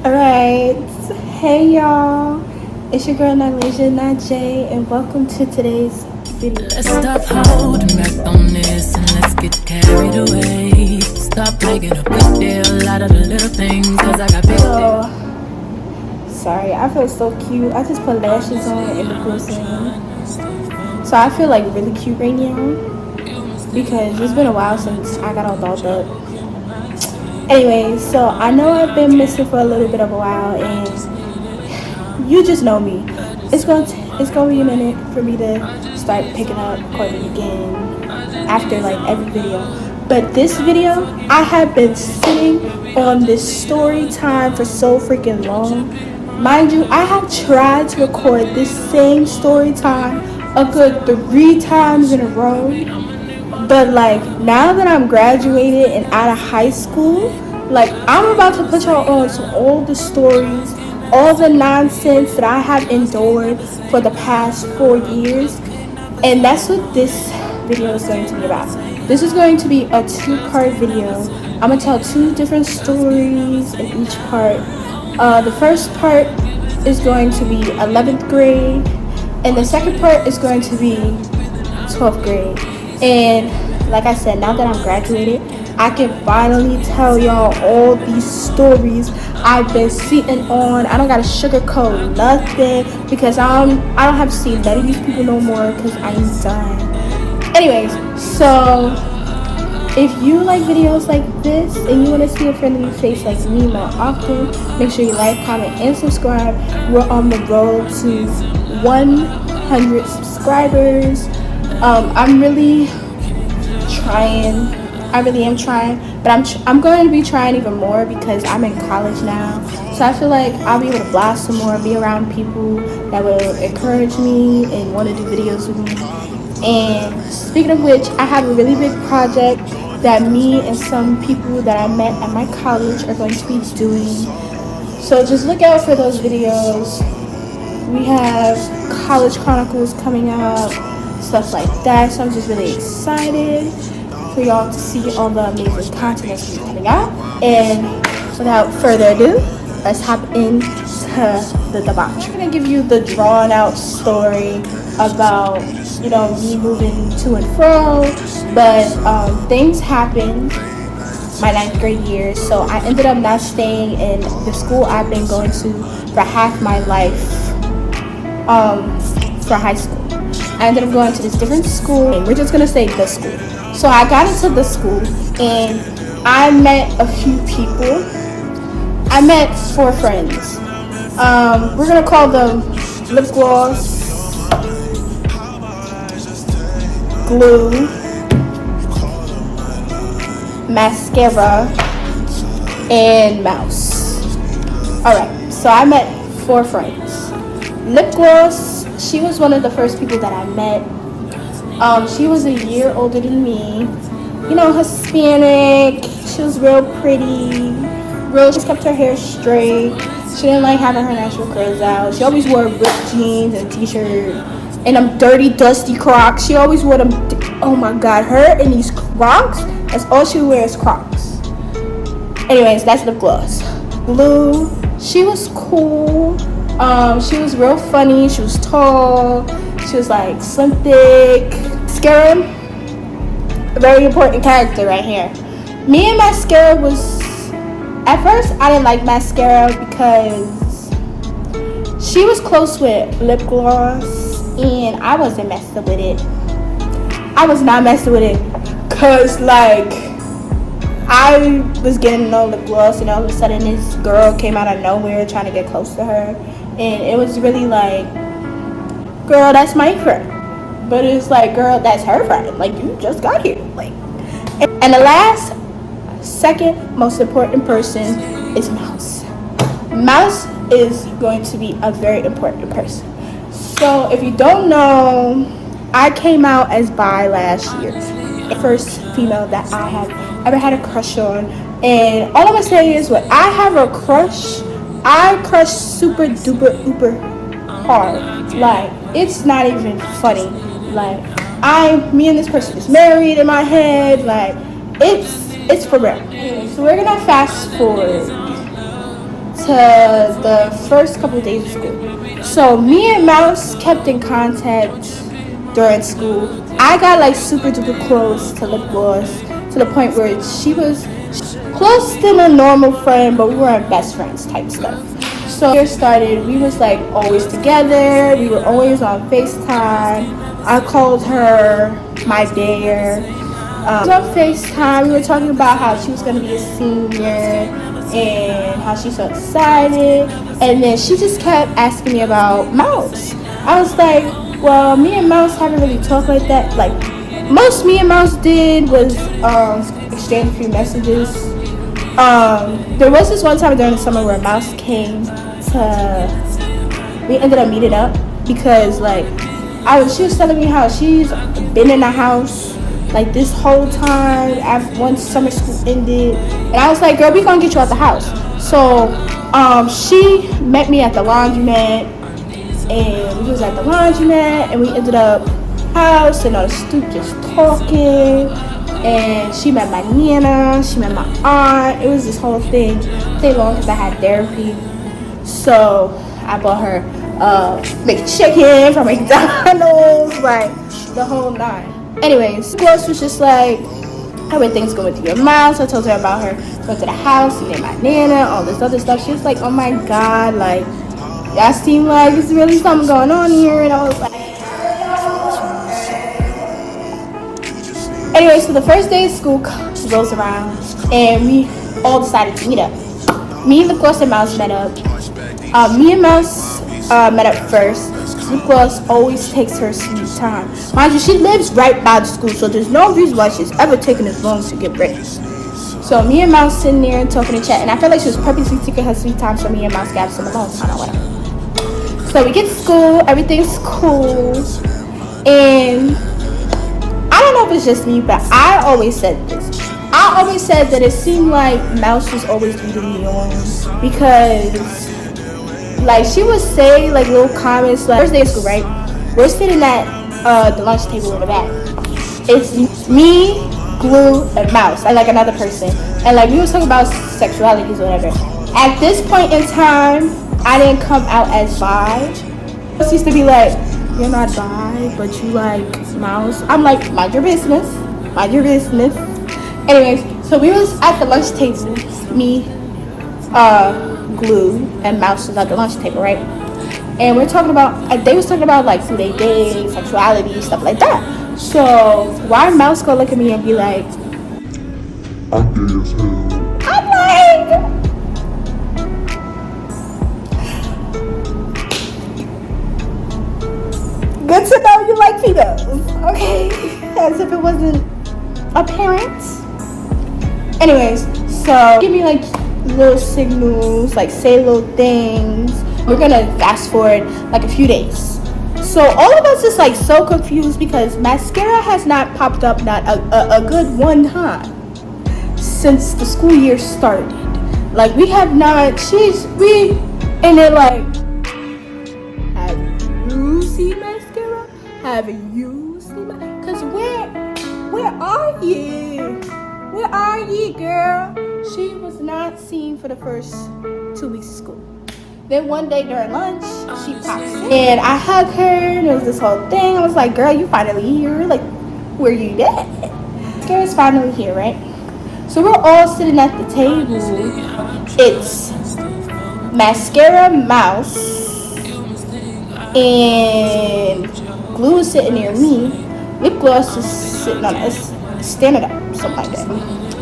Alright, hey y'all, it's your girl Nylasia Najee, and welcome to today's video. Let's stop holding back on this and let's get carried away. Stop making a big deal out of the little things, cause I got big Sorry, I feel so cute. I just put lashes on in the person. So I feel like really cute right now because it's been a while since I got all dolled up. Anyway, so I know I've been missing for a little bit of a while, and you just know me. It's gonna be a minute for me to start picking up recording again after like every video. But this video, I have been sitting on this story time for so freaking long. Mind you, I have tried to record this same story time a good 3 times in a row. But like now that I'm graduated and out of high school, like I'm about to put y'all on to all the stories, all the nonsense that I have endured for the past 4 years. And that's what this video is going to be about. This is going to be a 2-part video. I'm gonna tell 2 different stories in each part. The first part is going to be 11th grade, and the second part is going to be 12th grade. And like I said, now that I'm graduated, I can finally tell y'all all these stories I've been sitting on. I don't gotta sugarcoat nothing because I don't have to see none of these people no more because I'm done. Anyways, so if you like videos like this and you want to see a friendly face like me more often, make sure you like, comment, and subscribe. We're on the road to 100 subscribers. I'm really trying. I really am trying, but I'm going to be trying even more because I'm in college now. So I feel like I'll be able to blast some more, be around people that will encourage me and want to do videos with me. And speaking of which, I have a really big project that me and some people that I met at my college are going to be doing. So just look out for those videos. We have College Chronicles coming up, stuff like that. So I'm just really excited for y'all to see all the amazing content that's going to be coming out. And without further ado, let's hop into the debauchery. I'm going to give you the drawn out story about, me moving to and fro, but things happened my 9th grade year, so I ended up not staying in the school I've been going to for half my life for high school. I ended up going to this different school, and we're just going to say the school. So I got into the school, and I met a few people. I met 4 friends. We're going to call them Lip Gloss, Glue, Mascara, and Mouse. Alright, so I met 4 friends. Lip Gloss, she was one of the first people that I met. She was a year older than me. Hispanic. She was real pretty. She kept her hair straight. She didn't like having her natural curls out. She always wore ripped jeans and a t-shirt and them dirty, dusty Crocs. She always wore them. Oh my God, her and these Crocs. That's all she wears, Crocs. Anyways, that's Lip Gloss. Blue, she was cool. She was real funny. She was tall. She was like slim, thick. Mascara, a very important character right here. Me and Mascara was, at first I didn't like Mascara because she was close with Lip Gloss and I wasn't messing with it. I was not messing with it because like I was getting to know Lip Gloss, and all of a sudden this girl came out of nowhere trying to get close to her, and it was really like, girl, that's my friend. But it's like, girl, that's her friend. Like, you just got here. Like, and the last, second most important person is Mouse. Mouse is going to be a very important person. So if you don't know, I came out as bi last year. The first female that I have ever had a crush on. And all I'm gonna say is, when I have a crush, I crush super duper uber hard. Like, it's not even funny. Like, me and this person is married in my head. Like, it's for real. Anyway, so we're gonna fast forward to the first couple of days of school. So me and Mouse kept in contact during school. I got like super duper close to Lip Gloss to the point where she was close to a normal friend, but we weren't best friends type stuff. So year started, we was like always together. We were always on FaceTime. I called her my bear. On FaceTime, we were talking about how she was gonna be a senior and how she's so excited. And then she just kept asking me about Mouse. I was like, well, me and Mouse haven't really talked like that. Like, most me and Mouse did was exchange a few messages. There was this one time during the summer where Mouse came we ended up meeting up because like she was telling me how she's been in the house like this whole time after once summer school ended, and I was like, girl, we gonna get you out the house. So she met me at the laundromat, and we was at the laundromat, and we ended up house and on the stoop just talking. And she met my Nana, she met my aunt. It was this whole thing. Stayed long because I had therapy. So I bought her McChicken from McDonald's, like the whole nine. Anyways, Gloss was just like, how are things going with your mom? So I told her about her going to the house, and then my Nana, all this other stuff. She was like, oh my God, like, that seemed like it's really something going on here. And I was like, anyway, so the first day of school goes around, and we all decided to meet up. Me and Lip Gloss and Mouse met up. Me and Mouse met up first. Lip Gloss always takes her sweet time. Mind you, she lives right by the school, so there's no reason why she's ever taken as long to get ready. So me and Mouse sitting there and talking and chat, and I felt like she was purposely taking her sweet time so me and Mouse got some alone time or whatever. So we get to school, everything's cool, and I don't know if it's just me, but I always said this. I always said that it seemed like Mouse was always leading me on because, like, she would say, like, little comments, like, first day of school, right? We're sitting at the lunch table in the back. It's me, Glue, and Mouse, and, like, another person. And, like, we were talking about sexualities or whatever. At this point in time, I didn't come out as bi. She used to be like, you're not bi, but you like Mouse. I'm like, mind your business. Mind your business. Anyways, so we was at the lunch table. Me, Glue, and Mouse was at the lunch table, right? And we're talking about, they was talking about like who they date, sexuality, stuff like that. So why Mouse gonna look at me and be like, I'm gay as hell. I'm like, good to know you like females, okay? As if it wasn't apparent. Anyways, so give me like little signals, like say little things. We're gonna fast forward like a few days. So all of us is like so confused because mascara has not popped up not a good one time since the school year started. Like we have not, and they're like, have you seen mascara? Have you seen mascara? Cause where are you? Where are you, girl? She was not seen for the first 2 weeks of school. Then one day during lunch, she pops in. And I hugged her, and it was this whole thing. I was like, girl, you finally here. Like, where you at? Mascara's finally here, right? So we're all sitting at the table. It's Mascara, Mouse, and Glue is sitting near me. Lip Gloss is sitting on us, standing up, something like that.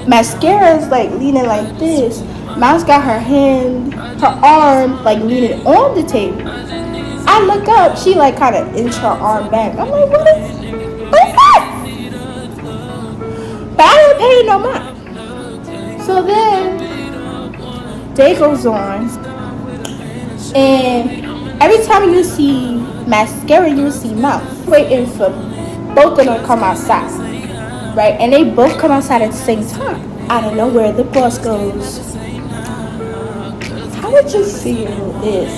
Mascara is like leaning like this. Mouse got her arm like leaning on the table. I look up, she like kind of inch her arm back. I'm like, what is that? But I didn't pay no mind. So then, day goes on, and every time you see Mascara, you see Mouse. Waiting for both of them to come outside, right? And they both come outside at the same time. Out of nowhere, Lip Gloss goes, how would you feel if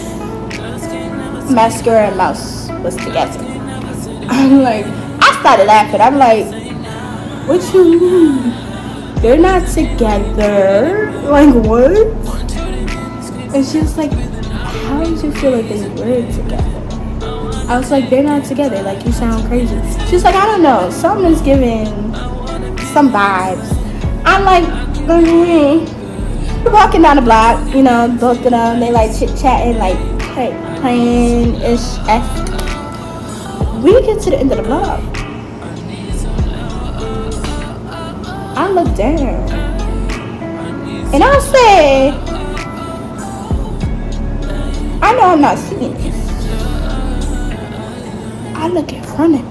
Mascara and Mouse was together? I'm like, I started laughing. I'm like, what you mean? They're not together? Like, what? And she was like, how did you feel like they were together? I was like, they're not together. Like, you sound crazy. She was like, I don't know. Something is giving some vibes. I'm like, we're walking down the block, you know, both of them. They like chit-chatting, like playing-ish. We get to the end of the block. I look down. And I say, I know I'm not seeing this. I look in front of me.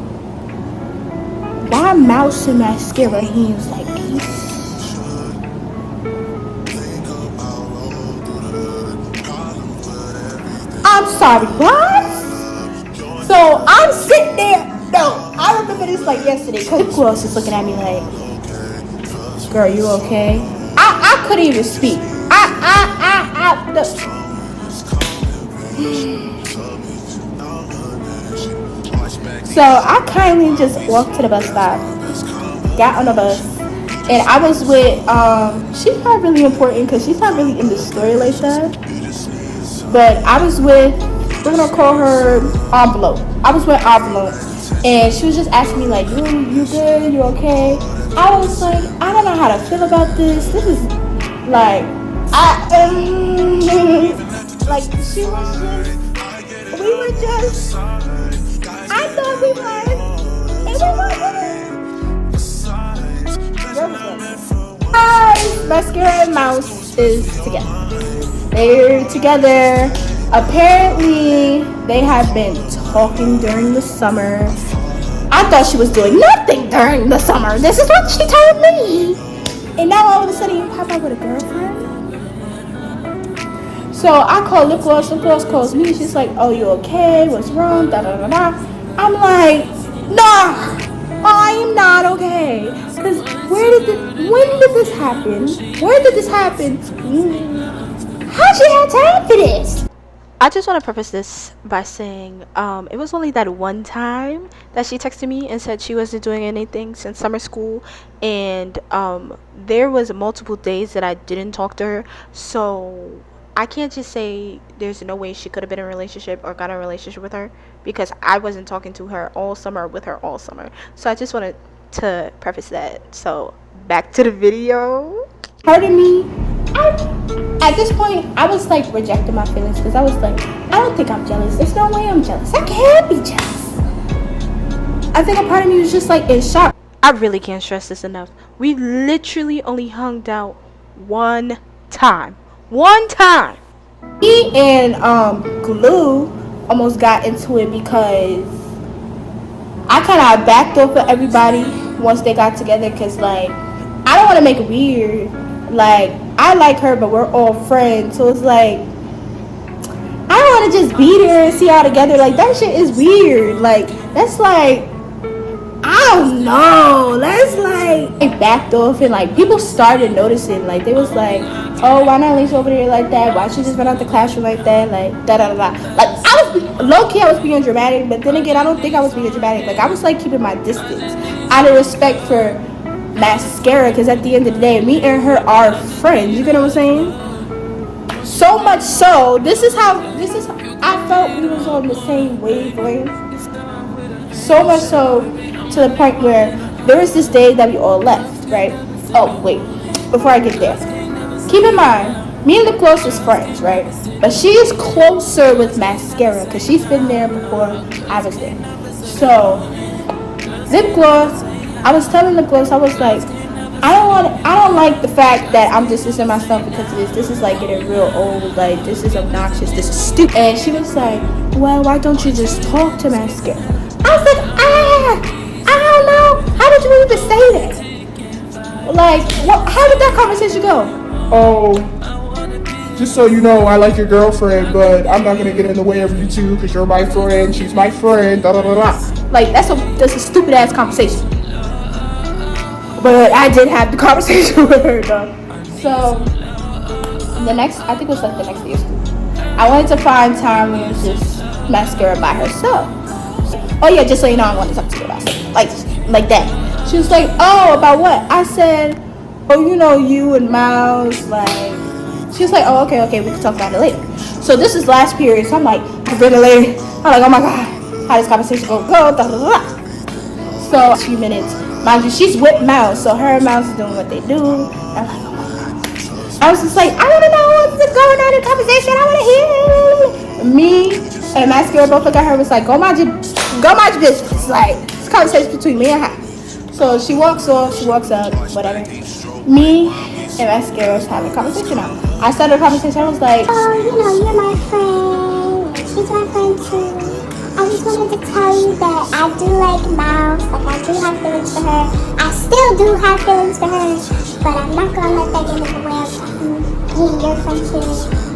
Why Mouse and Mascara? He was like this. I'm sorry, what? So I'm sitting there. No, I remember this like yesterday. Cause who else is looking at me like, girl, you okay? I couldn't even speak. So I kindly just walked to the bus stop, got on the bus, and I was with, she's not really important because she's not really in the story like that, but I was with, we're gonna call her Envelope. I was with Envelope, and she was just asking me like, you good, you okay? I was like, I don't know how to feel about this. This is like, like she was just, we were just, I thought we were, and we were. Guys, Mascara and Mouse is together. They're together. Apparently, they have been talking during the summer. I thought she was doing nothing during the summer. This is what she told me. And now all of a sudden you pop up with a girlfriend? So I call Lip Gloss. Lip Gloss calls me. She's like, oh, you okay? What's wrong? Da da da da. I'm like, nah, I am not okay. Because when did this happen? Where did this happen? How'd she have time for this? I just want to preface this by saying it was only that one time that she texted me and said she wasn't doing anything since summer school, and there was multiple days that I didn't talk to her, so I can't just say there's no way she could have been in a relationship or got in a relationship with her, because I wasn't talking to her all summer, with her all summer. So I just wanted to preface that. So back to the video. Part of me, at this point, I was like rejecting my feelings, because I was like, I don't think I'm jealous. There's no way I'm jealous. I can't be jealous. I think a part of me was just like in shock. I really can't stress this enough. We literally only hung out one time. Me and Glue almost got into it because I kind of backed off of everybody once they got together, because like I don't want to make it weird. Like, I like her, but we're all friends, so it's like I don't want to just beat her and see y'all together. Like, that shit is weird. Like, that's like, I don't know. That's like, I backed off, and like people started noticing. Like, they was like, oh, why not Lisa over there like that? Why she just went out the classroom like that? Like, da da da da. Like, I was low key, I was being dramatic, but then again, I don't think I was being dramatic. Like, I was like keeping my distance out of respect for Mascara, because at the end of the day, me and her are friends. You get what I'm saying? So much so, this is how I felt we was on the same wavelength. So much so to the point where there was this day that we all left, right? Oh wait, before I get there, keep in mind, me and Lip Gloss is friends, right? But she is closer with Mascara because she's been there before I was there. So Lip Gloss, I was telling Lip Gloss, I was like, I don't like the fact that I'm just distancing myself because of this. This is like getting real old. Like, this is obnoxious. This is stupid. And she was like, well, why don't you just talk to Mascara? I was like, I don't know. How did you even say that? Like, how did that conversation go? Oh, just so you know, I like your girlfriend, but I'm not going to get in the way of you two because you're my friend. She's my friend. Da da da da. Like, that's a stupid ass conversation. But I did have the conversation with her though. So I think it was like the next day of school, I wanted to find time when it was just Mascara by herself. Oh yeah, just so you know, I wanted to talk to you about something like that. She was like, oh, about what? I said, oh, you know, you and Mouse, like, She was like, oh, okay, we can talk about it later. So this is last period, so I'm like, ventilating. I'm like, oh my God, how this conversation gonna go? Da, da, da. So a few minutes, mind you, she's with Mouse, so her and Mouse is doing what they do. I'm like, oh my God. I was just like, I wanna know what's going on in the conversation. I wanna hear. Me and Mascara both look at her, was like, go mind your business. Like, this conversation between me and her. So she walks off, she walks up, whatever. Me and Mascara was having a conversation now. I started a conversation, I was like, oh, you're my friend. She's my friend too. I just wanted to tell you that I do like Mouse. Like, I do have feelings for her. I still do have feelings for her. But I'm not gonna let that get in the way of me and your friendship.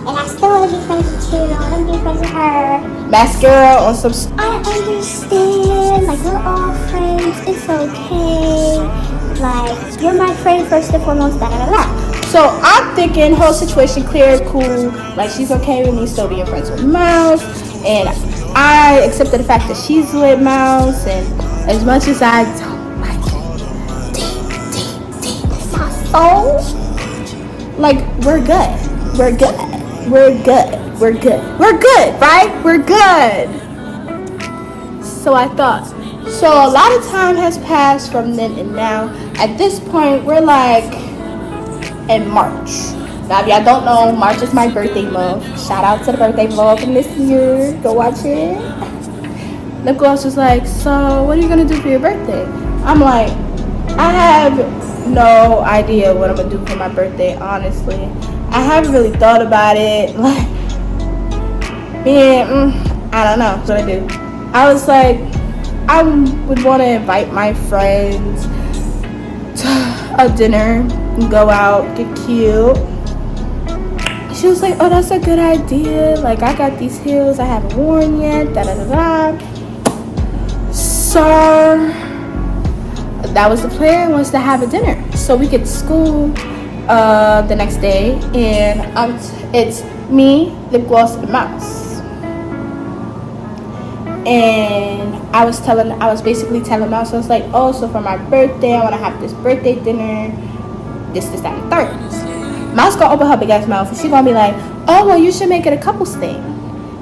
And I still wanna be friends with you. I wanna be friends with her. Mascara on some... I understand. Like, we're all friends. It's okay. Like, you're my friend first and foremost. Da da da da. So I'm thinking whole situation clear, cool. Like, she's okay with me still being friends with Mouse. And I accepted the fact that she's with Mouse. And as much as I don't like it, deep in my soul, like, we're good, right? We're good. So I thought. So a lot of time has passed from then and now. At this point, we're like in March. Now, if y'all don't know, March is my birthday month. Shout out to the birthday vlog from this year. Go watch it. Lip Gloss was like, so what are you gonna do for your birthday? I'm like, I have no idea what I'm gonna do for my birthday, honestly. I haven't really thought about it. Like, I don't know what I do. I was like, I would want to invite my friends to a dinner and go out, get cute. She was like, oh, that's a good idea. Like, I got these heels I haven't worn yet, da da da da. So that was the plan, was to have a dinner. So we get to school the next day, and it's me, Lip Gloss, and Mouse. And I was basically telling Mouse, I was like, oh, so for my birthday, I want to have this birthday dinner, this, that, and third. Mouse gonna open her big ass mouth, and she gonna be like, oh, well, you should make it a couples thing.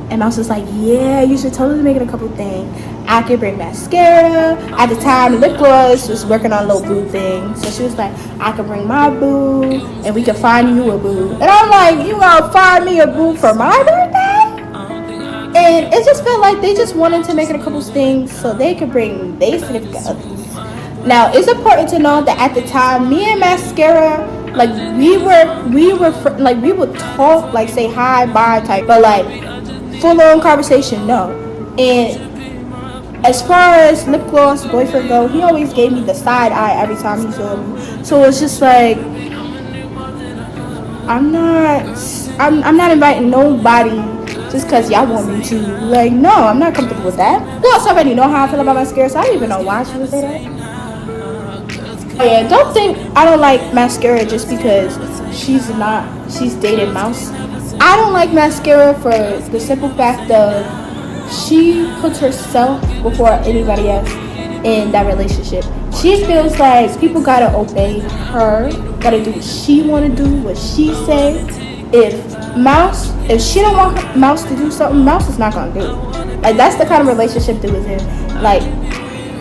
And Mouse was like, yeah, you should totally make it a couple thing. I could bring mascara. At the time, Lip Gloss was working on a little boo thing, so she was like, I could bring my boo, and we could find you a boo. And I'm like, you gonna find me a boo for my birthday? And it just felt like they just wanted to make it a couple things so they could bring their significant others. Now, it's important to know that at the time, me and Mascara, like, we would talk, like, say hi, bye type, but like full-on conversation, no. And as far as Lip Gloss boyfriend go, he always gave me the side eye every time he saw me. So it's just like, I'm not inviting nobody just because y'all want me to. Like, no, I'm not comfortable with that. Gloss already know how I feel about Mascara, so I don't even know why she would say that. Oh yeah, don't think I don't like Mascara just because she's dating Mouse. I don't like Mascara for the simple fact of she puts herself before anybody else in that relationship. She feels like people gotta obey her, gotta do what she wanna do, what she say. If she don't want Mouse to do something, Mouse is not gonna do it. Like, that's the kind of relationship they was in. Like,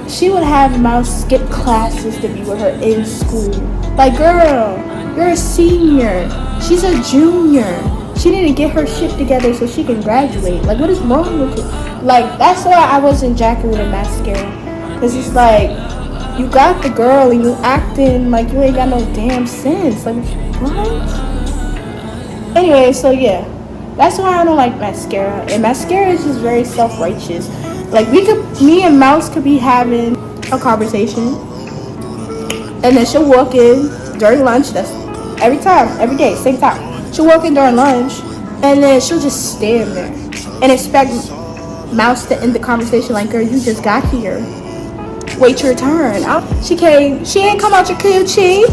she would have Mouse skip classes to be with her in school. Like, girl, you're a senior. She's a junior. She need to get her shit together so she can graduate. Like, what is wrong with you? Like, that's why I wasn't jacking with a Mascara. Because it's like, you got the girl and you acting like you ain't got no damn sense. Like, what? Anyway, so yeah. That's why I don't like Mascara. And Mascara is just very self-righteous. Like, me and Mouse could be having a conversation, and then she'll walk in during lunch. That's every time, every day, same time. She'll walk in during lunch, and then she'll just stand there and expect Mouse to end the conversation like, girl, you just got here. Wait your turn. She ain't come out your coochie.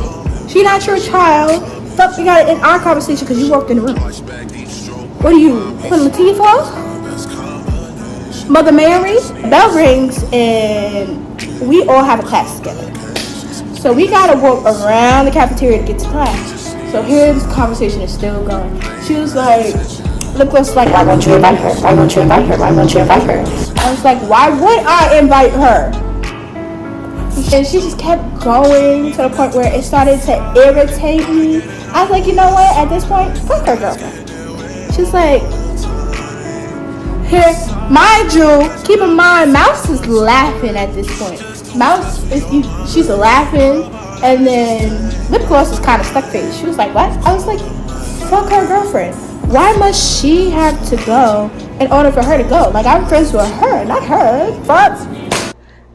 She not your child. Fuck, we gotta end our conversation because you walked in the room. What are you, Queen Latifah? Mother Mary? Bell rings and we all have a class together. So we gotta walk around the cafeteria to get to class. So here this conversation is still going. She was like, lip gloss was like, why won't you invite her? Why won't you invite her? Why won't you invite her? I was like, why would I invite her? And she just kept going to the point where it started to irritate me. I was like, you know what? At this point, fuck her girlfriend. She's like, here, mind you, keep in mind, Mouse is laughing at this point. Mouse she's laughing, and then Lip Gloss is kind of stuck face. She was like, what? I was like, fuck her girlfriend. Why must she have to go in order for her to go? Like, I'm friends with her, not her. Fuck.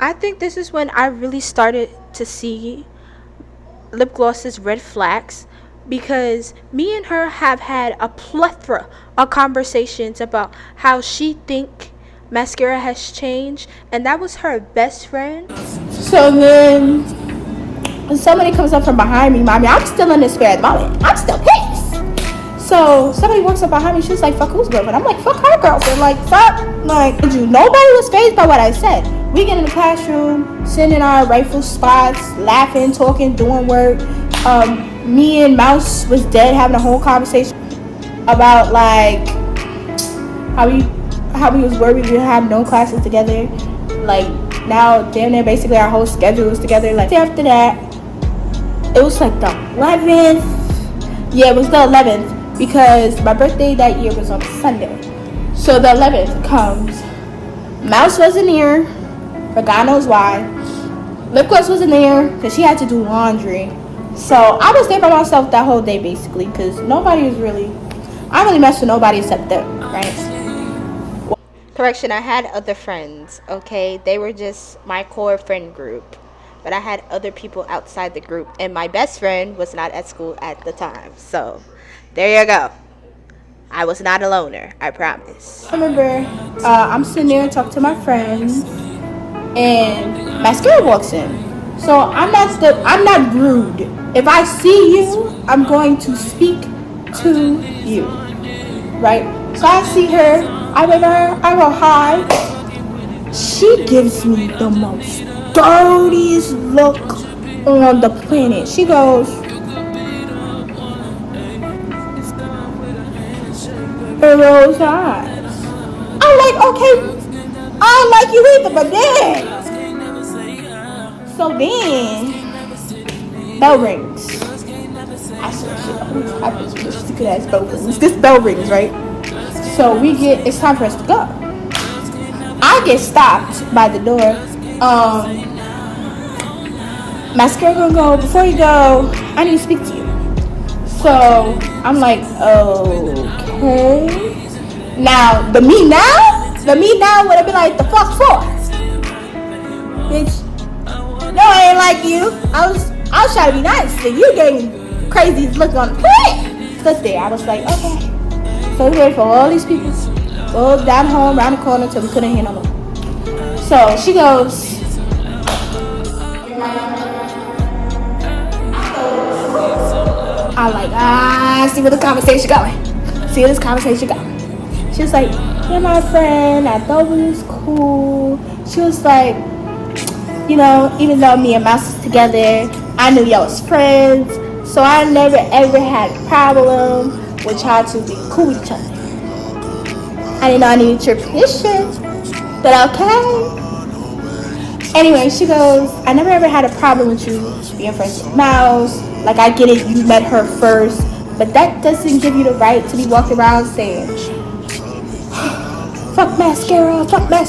I think this is when I really started to see Lip Gloss's red flags, because me and her have had a plethora of conversations about how she think Mascara has changed, and that was her best friend. So then somebody comes up from behind me, mommy, I'm still in despair at the moment. I'm still pissed. So somebody walks up behind me, she's like, fuck whose girlfriend? I'm like, fuck her girlfriend. Like, fuck, like, nobody was fazed by what I said. We get in the classroom, sitting in our rightful spots, laughing, talking, doing work. Me and Mouse was dead, having a whole conversation about like how we was worried we would have no classes together. Like, now damn near basically our whole schedule was together. Like, after that, it was like the 11th. Yeah, it was the 11th because my birthday that year was on Sunday. So the 11th comes. Mouse wasn't there, but God knows why. Lip Gloss wasn't there because she had to do laundry. So I was there by myself that whole day basically, because nobody was really, I really messed with nobody except them, right? Correction, I had other friends, okay? They were just my core friend group. But I had other people outside the group, and my best friend was not at school at the time. So there you go. I was not a loner, I promise. I remember I'm sitting there talking to my friends, and Mascara walks in. So I'm not rude. If I see you, I'm going to speak to you, right? So I see her, I wave at her, I go hi. She gives me the most dirtiest look on the planet. She goes, and rolls her eyes. I'm like, okay, I don't like you either, but then. So then, bell rings. I said, shit, what happens with this stupid ass bell rings? This bell rings, right? So it's time for us to go. I get stopped by the door. Mascara gonna go, before you go, I need to speak to you. So I'm like, okay. Now, the me now would have been like, the fuck for? Bitch, no, I ain't like you. I was trying to be nice, and you gave me crazy look on the plate. Stood there, I was like, okay. So we waited for all these people, go down home, around the corner, till we couldn't hear no more. So she goes, I'm like, see where the conversation going. See where this conversation going. She was like, you're my friend. I thought we was cool. She was like, you know, even though me and Mouse was together, I knew y'all was friends. So I never ever had a problem with y'all to be cool with each other. I didn't know I needed your permission. But okay. Anyway, she goes, I never ever had a problem with you being friends with Mouse. Like, I get it, you met her first, but that doesn't give you the right to be walking around saying, fuck Mascara, blah, blah, blah.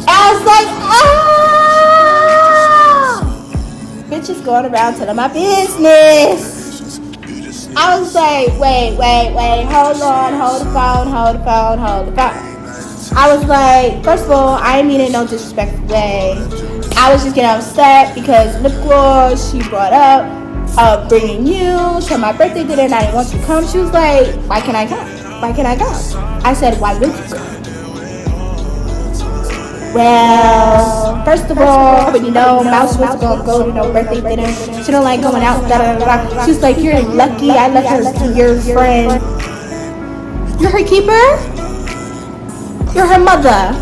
I was like, bitch is going around telling my business. I was like, wait, hold on, hold the phone. I was like, first of all, I didn't mean it in no disrespectful way. I was just getting upset because Lip Gloss, she brought up bringing you to my birthday dinner and I didn't want you to come. She was like, why can't I come? I said, why would you come? Well, first of all, you know, Mouse was gonna go to no birthday dinner. She don't like going out, She was like, you're lucky, I let her be your friend. You're her keeper? You're her mother.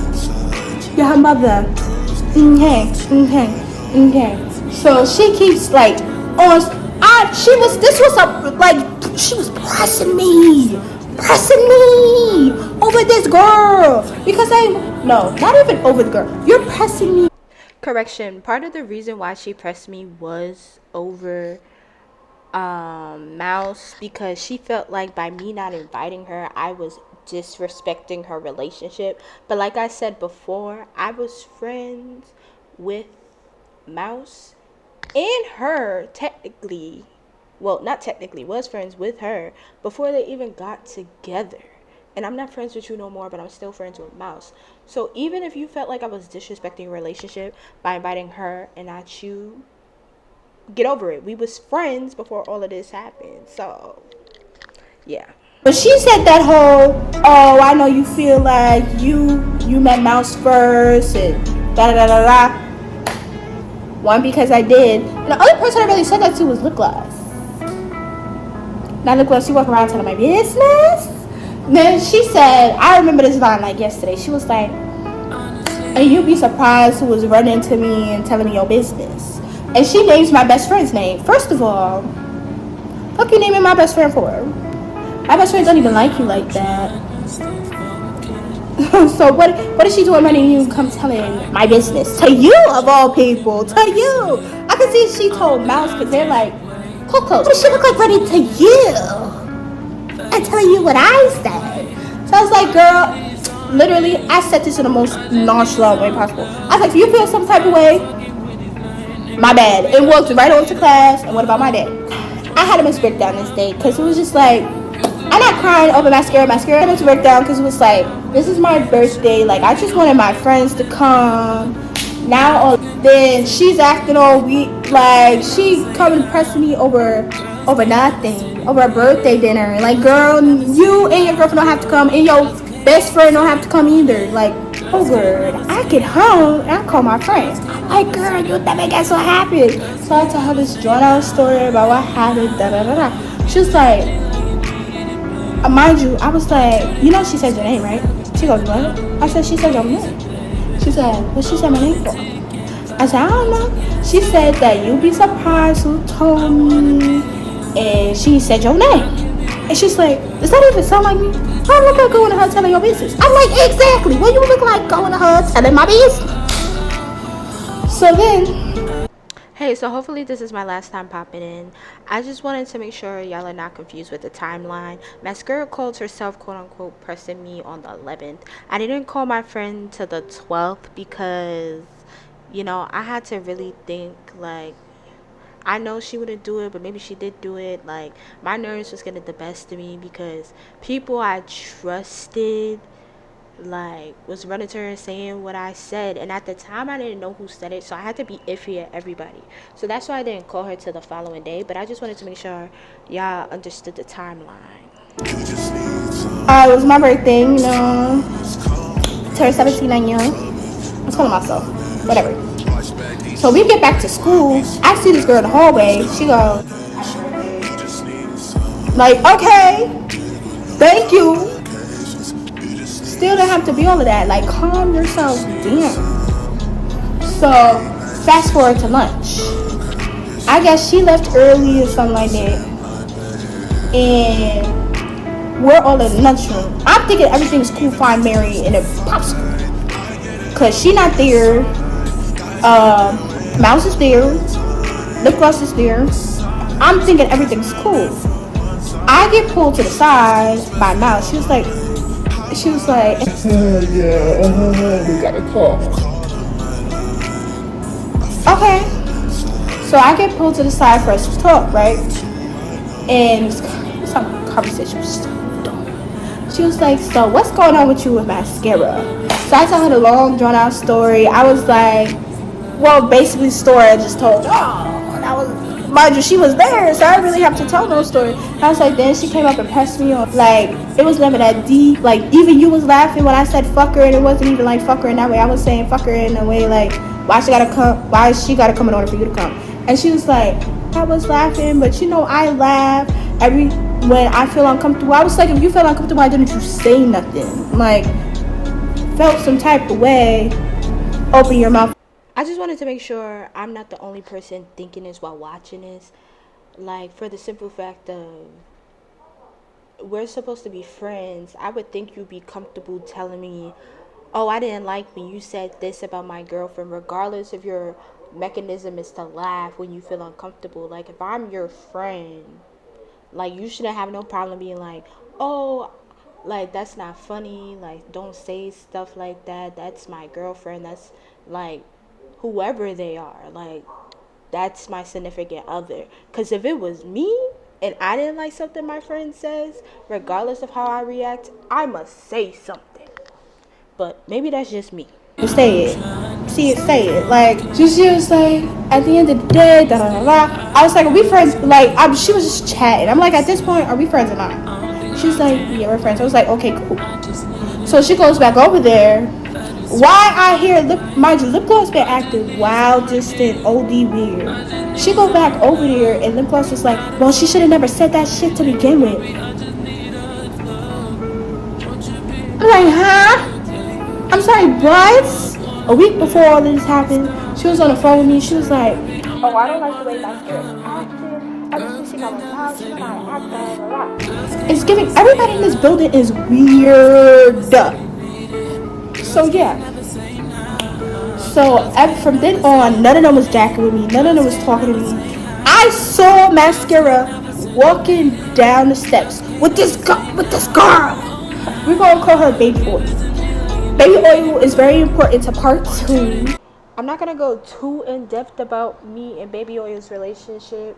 Okay. So she keeps like, I She was pressing me over this girl because not even over the girl. You're pressing me. Correction, part of the reason why she pressed me was over Mouse, because she felt like by me not inviting her, I was disrespecting her relationship. But like I said before, I was friends with Mouse and her technically, well, not technically, was friends with her before they even got together. And I'm not friends with you no more, but I'm still friends with Mouse. So even if you felt like I was disrespecting your relationship by inviting her and not you, get over it. We was friends before all of this happened. So yeah. But she said that whole, oh, I know you feel like you met Mouse first and da da da da da. One, because I did. And the only person I really said that to was Lip Gloss. Now Lip Gloss, she walk around telling my business. Then she said, I remember this line like yesterday. She was like, and you'd be surprised who was running to me and telling me your business. And she names my best friend's name. First of all, fuck you naming my best friend for? My best friend don't even like you like that. So what is she doing running you come telling my business? To you of all people. To you. I can see she told Mouse because they're like, Coco, what does she look like running to you? And telling you what I said. So I was like, girl, literally, I said this in the most nonchalant way possible. I was like, do you feel some type of way? My bad. It walked right on to class. And what about my day? I had a mental breakdown this day because it was just like, I'm not crying over mascara. Mascara had a mental breakdown because it was like, this is my birthday. Like, I just wanted my friends to come. Now, then she's acting all weak. Like, she coming pressing me over nothing, over a birthday dinner. Like, girl, you and your girlfriend don't have to come, and your best friend don't have to come either. Like, oh, word. I get home and I call my friends. I'm like, girl, you that make us so happy. So I tell her this drawn out story about what happened. Da da da da. She was like, mind you, I was like, you know, she said your name, right? She goes, what? I said, she said your name. She said, what she said my name for? I said, I don't know. She said that you'd be surprised who told me. And she said your name. And she's like, does that even sound like me? I look like going to her telling your business. I'm like, exactly. What you look like going to her telling my business? So then, hey, so hopefully this is my last time popping in. I just wanted to make sure y'all are not confused with the timeline. Mascara called herself, quote unquote, pressing me on the 11th. I didn't call my friend to the 12th because, you know, I had to really think, like, I know she wouldn't do it, but maybe she did do it. Like, my nerves was getting the best of me because people I trusted, like, was running to her and saying what I said. And at the time, I didn't know who said it, so I had to be iffy at everybody. So that's why I didn't call her till the following day. But I just wanted to make sure y'all understood the timeline. It was my birthday, you know. Turned 17 on you. I was calling myself. Whatever. So we get back to school. I see this girl in the hallway. She goes, like, okay, thank you. Still don't have to be all of that. Like, calm yourself down. So fast forward to lunch. I guess she left early or something like that. And we're all in the lunchroom. I'm thinking everything's cool, fine, Mary, in a popsicle. Cause she not there. Mouse is there. Lip Gloss is there. I'm thinking everything's cool. I get pulled to the side by Mouse. She was like, We gotta talk. okay. So I get pulled to the side for us to talk, right? And some conversation was so dumb. She was like, so what's going on with you with mascara? So I tell her the long drawn out story. I was like, well, basically the story I just told. Oh, that was, mind you, she was there, so I didn't really have to tell no story. I was like, then she came up and pressed me on. Like, it was never that deep. Like, even you was laughing when I said fuck her, and it wasn't even like fuck her in that way. I was saying fuck her in a way like, why she gotta come in order for you to come? And she was like, I was laughing, but you know, I laugh when I feel uncomfortable. I was like, if you felt uncomfortable, why didn't you say nothing? Like, felt some type of way, open your mouth. I just wanted to make sure I'm not the only person thinking this while watching this. Like, for the simple fact of, we're supposed to be friends. I would think you'd be comfortable telling me, oh, I didn't like me, you said this about my girlfriend, regardless if your mechanism is to laugh when you feel uncomfortable. Like, if I'm your friend, like, you shouldn't have no problem being like, oh, like, that's not funny, like, don't say stuff like that, that's my girlfriend, that's, like, whoever they are, like, that's my significant other. Because if it was me and I didn't like something my friend says, regardless of how I react, I must say something. But maybe that's just me. Say it. See it, say it. Like, she was like, at the end of the day, da da da da. I was like, are we friends? Like, she was just chatting. I'm like, at this point, are we friends or not? She was like, yeah, we're friends. I was like, okay, cool. So she goes back over there. Why I hear lip gloss been acting wild, distant, OD weird. She go back over there and lip gloss was like, well, she should have never said that shit to begin with. I'm like, huh? I'm sorry, what? A week before all this happened, she was on the phone with me. She was like, oh, I don't like the way Mascara is acting. Ever since she got on house, she's not acting, blah, blah, blah. It's giving, everybody in this building is weird. So yeah. So from then on, none of them was jacking with me. None of them was talking to me. I saw Mascara walking down the steps with this girl. We're gonna call her Baby Oil. Baby Oil is very important to part 2. I'm not gonna go too in depth about me and Baby Oil's relationship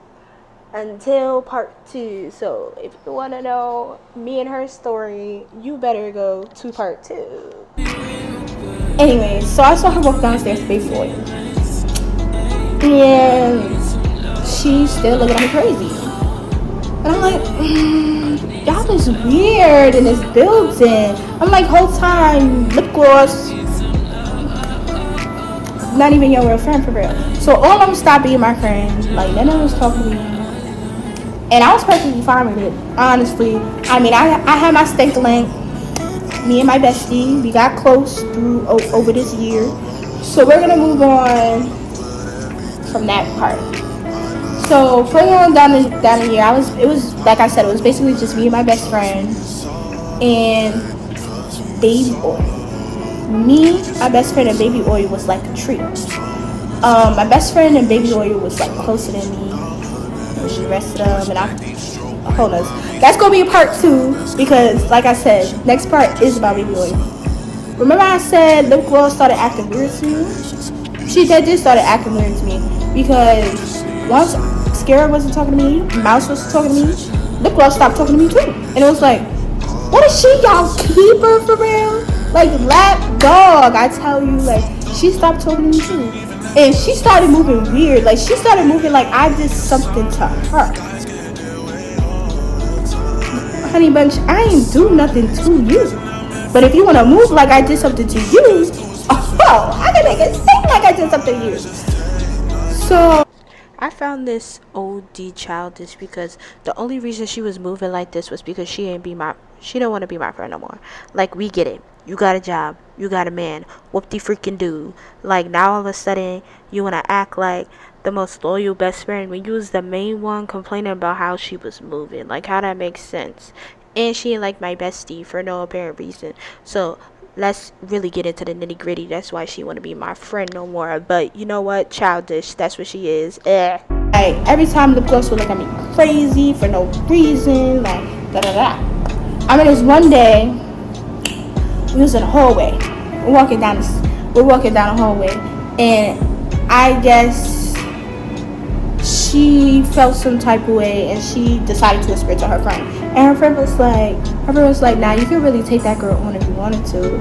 until part 2. So if you wanna know me and her story, you better go to part 2. Anyway, so I saw her walk downstairs to Baby Oil. And she's still looking at me crazy. And I'm like, y'all is weird in this building. I'm like, whole time, lip gloss, not even your real friend for real. So all of them stopped being my friends. Like, none of them was talking to me. And I was perfectly fine with it, honestly. I mean, I had my stink link. Me and my bestie, we got close through over this year. So we're gonna move on from that part. So further on down the year, it was like I said, it was basically just me and my best friend and Baby Oil. Me, my best friend, and Baby Oil was like a trio. My best friend and Baby Oil was like closer than me than the rest of them, and hold on, that's gonna be a part 2 because, like I said, next part is about Baby Oil. Remember I said lip gloss started acting weird to me? She did started acting weird to me because once Scarab wasn't talking to me, Mouse wasn't talking to me, lip gloss stopped talking to me too. And it was like, what is she, y'all keeper for real? Like, lap dog, I tell you, like, she stopped talking to me too. And she started moving weird. Like, she started moving like I did something to her. Honey bunch, I ain't do nothing to you. But if you want to move like I did something to you, oh, I can make it seem like I did something to you. So I found this OD childish because the only reason she was moving like this was because she don't want to be my friend no more. Like, we get it. You got a job. You got a man. Whoop-de-freaking do. Like, now all of a sudden, you want to act like the most loyal best friend when you was the main one complaining about how she was moving. Like, how that makes sense. And she ain't like my bestie for no apparent reason. So let's really get into the nitty gritty. That's why she want to be my friend no more. But you know what? Childish. That's what she is. Like, every time lip gloss would look at me crazy for no reason. Like, da da da. I mean, there's one day we was in the hallway. We're walking down the hallway, and I guess she felt some type of way, and she decided to whisper to her friend. And her friend was like, nah, you can really take that girl on if you wanted to.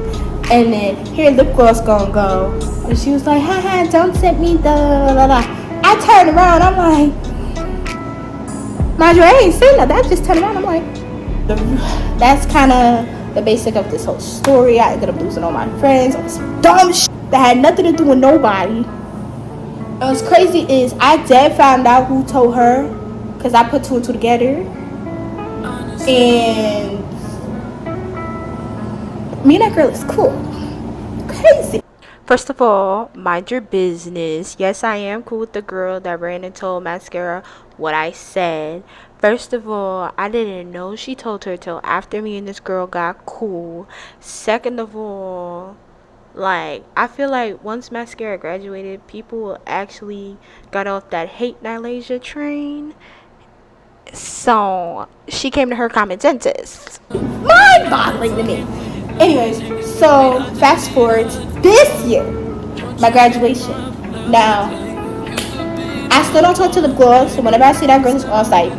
And then here lip gloss gonna go, and she was like, haha, don't tempt me, da da da. I turned around, I'm like, mind you, I ain't saying that. I just turned around, I'm like, that's kind of the basic of this whole story. I ended up losing all my friends on some dumb shit that had nothing to do with nobody. And what's crazy is I did find out who told her, because I put 2 and 2 together. And me and that girl is cool. Crazy. First of all, mind your business. Yes, I am cool with the girl that ran and told Mascara what I said. First of all, I didn't know she told her till after me and this girl got cool. Second of all, like, I feel like once Mascara graduated, people actually got off that hate Nylasia train. So she came to her common senses. Mind-boggling to me. Anyways, so fast forward to this year, my graduation. Now, I still don't talk to the girl, so whenever I see that girl, it's on site.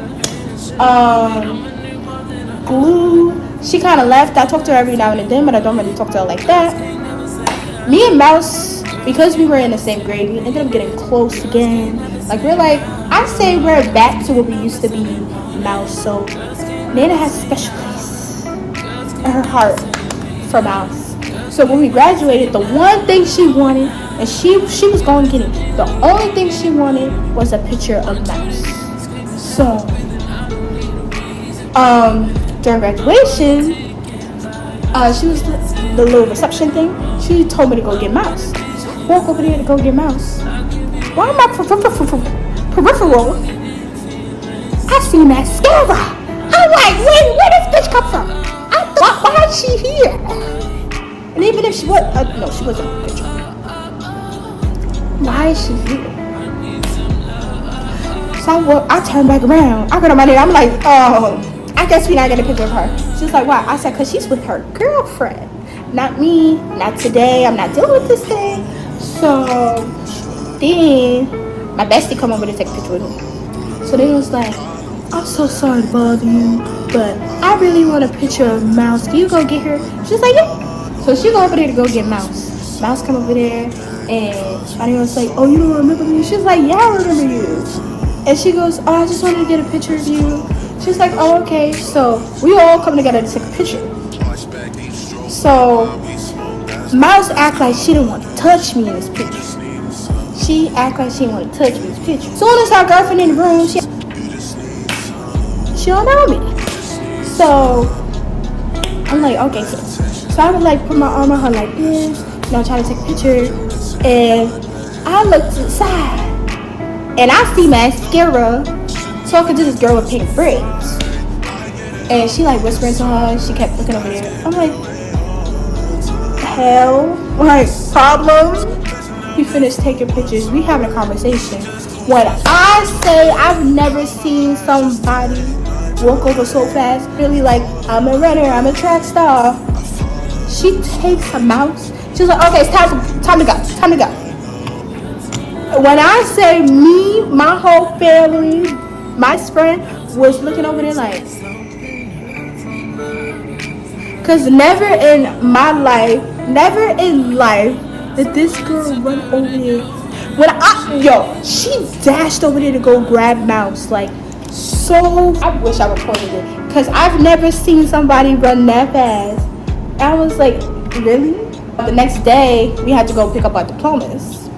Glue, she kind of left. I talk to her every now and then, but I don't really talk to her like that. Me and Mouse, because we were in the same grade, we ended up getting close again. Like, we're like, I say we're back to what we used to be, Mouse. So Nana has a special place in her heart for Mouse. So when we graduated, the one thing she wanted, and she was going to get it, the only thing she wanted was a picture of Mouse. So during graduation, she was the little reception thing. She told me to go get Mouse. So I walk over there to go get Mouse. Why am I peripheral? I see Mascara. I'm like, wait, where does this come from? I thought, why is she here? And even if she was, no, she wasn't in the picture. Why is she here? So I turn back around. I got on my knee. I'm like, oh, I guess we're not getting a picture of her. She's like, why? I said, because she's with her girlfriend. Not me. Not today. I'm not dealing with this thing. So then my bestie come over to take a picture with me. So they was like, I'm so sorry to bother you, but I really want a picture of Mouse. Can you go get her? She's like, yeah. So she go over there to go get Mouse. Mouse come over there, and I was like, oh, you don't remember me? She's like, yeah, I remember you. And she goes, oh, I just wanted to get a picture of you. She's like, oh, okay. So we all come together to take a picture. So Mouse act like she didn't want to touch me in this picture. She act like she didn't want to touch me in this picture. Soon as our girlfriend in the room, she don't know me. So I'm like, okay. So I would like put my arm on her like this, try to take a picture. And I look to the side, and I see Mascara talking to this girl with pink braids. And she like whispering to her. She kept looking over there. I'm like, hell, like, problem? We finished taking pictures. We having a conversation. When I say I've never seen somebody walk over so fast, really like, I'm a runner, I'm a track star. She takes a Mouse. She's like, okay, it's time to go. When I say me, my whole family, my friend was looking over there like, cause never in life did this girl run over there. She dashed over there to go grab Mouse. Like, so, I wish I recorded it, cause I've never seen somebody run that fast. I was like, really? The next day, we had to go pick up our diplomas.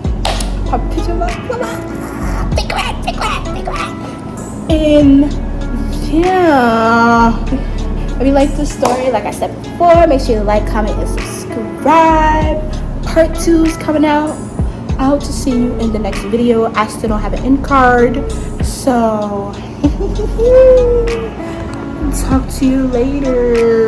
A picture of our diploma. Big rat. And yeah, if you like this story, like I said before, make sure you like, comment, and subscribe. Part 2 is coming out. I hope to see you in the next video. I still don't have an end card, so talk to you later.